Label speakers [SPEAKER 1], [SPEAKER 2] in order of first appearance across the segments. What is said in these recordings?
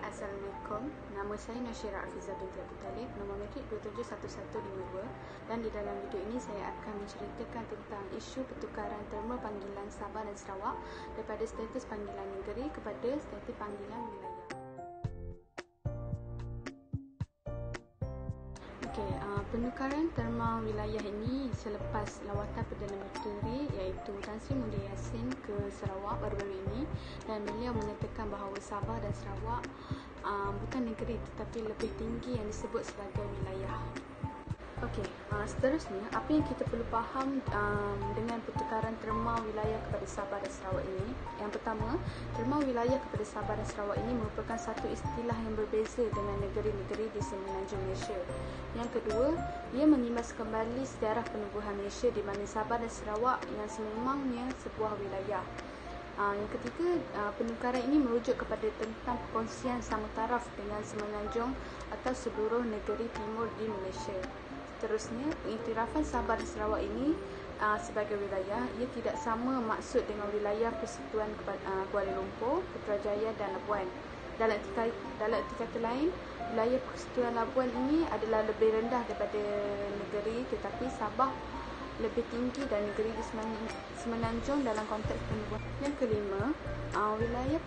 [SPEAKER 1] Assalamualaikum, nama saya Noshira Afiza binti Abu Talib, nombor metrik 271152, dan di dalam video ini saya akan menceritakan tentang isu pertukaran terma panggilan Sabah dan Sarawak daripada status panggilan negeri kepada status panggilan wilayah. Penukaran terma wilayah ini selepas lawatan Perdana Menteri iaitu Tan Sri Muhyiddin Yassin ke Sarawak baru-baru ini, dan beliau menyatakan bahawa Sabah dan Sarawak bukan negeri tetapi lebih tinggi yang disebut sebagai wilayah. Seterusnya, apa yang kita perlu faham dengan pertukaran terma wilayah kepada Sabah dan Sarawak ini? Yang pertama, terma wilayah kepada Sabah dan Sarawak ini merupakan satu istilah yang berbeza dengan negeri-negeri di Semenanjung Malaysia. Yang kedua, ia mengimbas kembali sejarah penubuhan Malaysia di mana Sabah dan Sarawak yang sememangnya sebuah wilayah. Yang ketiga, penukaran ini merujuk kepada tentang perkongsian sama taraf dengan Semenanjung atau seluruh negeri timur di Malaysia. Seterusnya, pengiktirafan Sabah dan Sarawak ini sebagai wilayah, ia tidak sama maksud dengan wilayah Persekutuan Kuala Lumpur, Putrajaya dan Labuan. Dalam erti kata lain, wilayah Persekutuan Labuan ini adalah lebih rendah daripada negeri, tetapi Sabah lebih tinggi dan negeri di Semenanjung dalam konteks penubuhan. Yang kelima, wilayah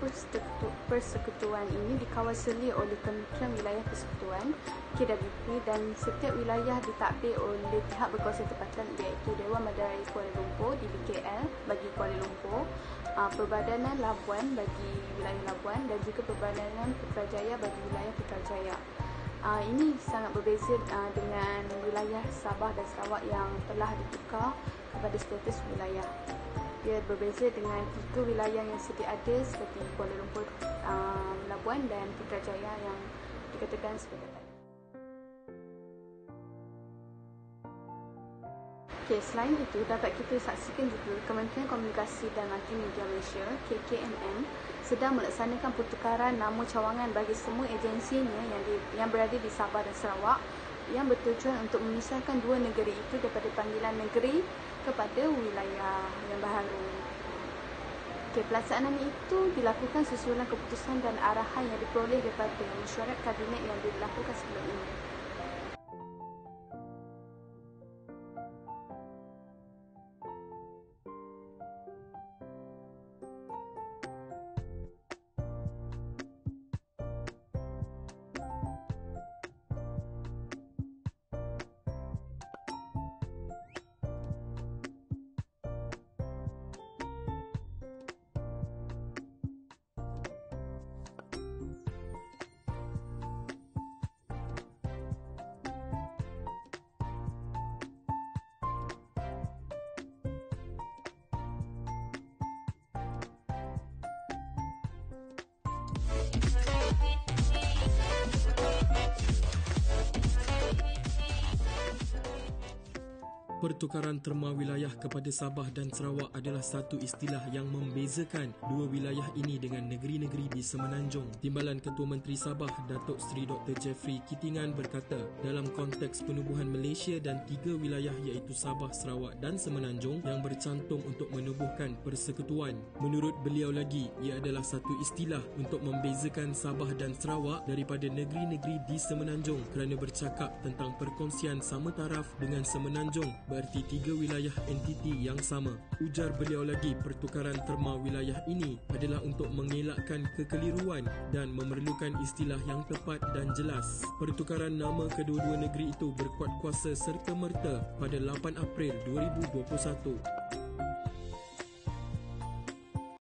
[SPEAKER 1] persekutuan ini dikawasali oleh Kementerian Wilayah Persekutuan KWP, dan setiap wilayah ditadbir oleh pihak berkuasa tempatan iaitu Dewan Medarai Kuala Lumpur DBKL bagi Kuala Lumpur, Perbadanan Labuan bagi wilayah Labuan, dan juga Perbadanan Putrajaya bagi wilayah Putrajaya. Ini sangat berbeza dengan wilayah Sabah dan Sarawak yang telah ditukar kepada status wilayah. Ia berbeza dengan tiga wilayah yang sedia ada seperti Kuala Lumpur, Labuan dan Putrajaya yang dikatakan sebagai selain itu, dapat kita saksikan juga Kementerian Komunikasi dan Multimedia Malaysia KKMM sedang melaksanakan pertukaran nama cawangan bagi semua agensinya yang berada di Sabah dan Sarawak, yang bertujuan untuk memisahkan dua negeri itu daripada panggilan negeri kepada wilayah yang baharu. Pelaksanaan itu dilakukan susulan keputusan dan arahan yang diperoleh daripada mesyuarat kabinet yang dilakukan sebelum ini.
[SPEAKER 2] Pertukaran terma wilayah kepada Sabah dan Sarawak adalah satu istilah yang membezakan dua wilayah ini dengan negeri-negeri di Semenanjung. Timbalan Ketua Menteri Sabah, Datuk Seri Dr. Jeffrey Kitingan berkata, dalam konteks penubuhan Malaysia dan tiga wilayah iaitu Sabah, Sarawak dan Semenanjung yang bercantum untuk menubuhkan persekutuan. Menurut beliau lagi, ia adalah satu istilah untuk membezakan Sabah dan Sarawak daripada negeri-negeri di Semenanjung kerana bercakap tentang perkongsian sama taraf dengan Semenanjung, berarti tiga wilayah entiti yang sama. Ujar beliau lagi, pertukaran terma wilayah ini adalah untuk mengelakkan kekeliruan dan memerlukan istilah yang tepat dan jelas. Pertukaran nama kedua-dua negeri itu berkuat kuasa serta-merta pada 8 April 2021.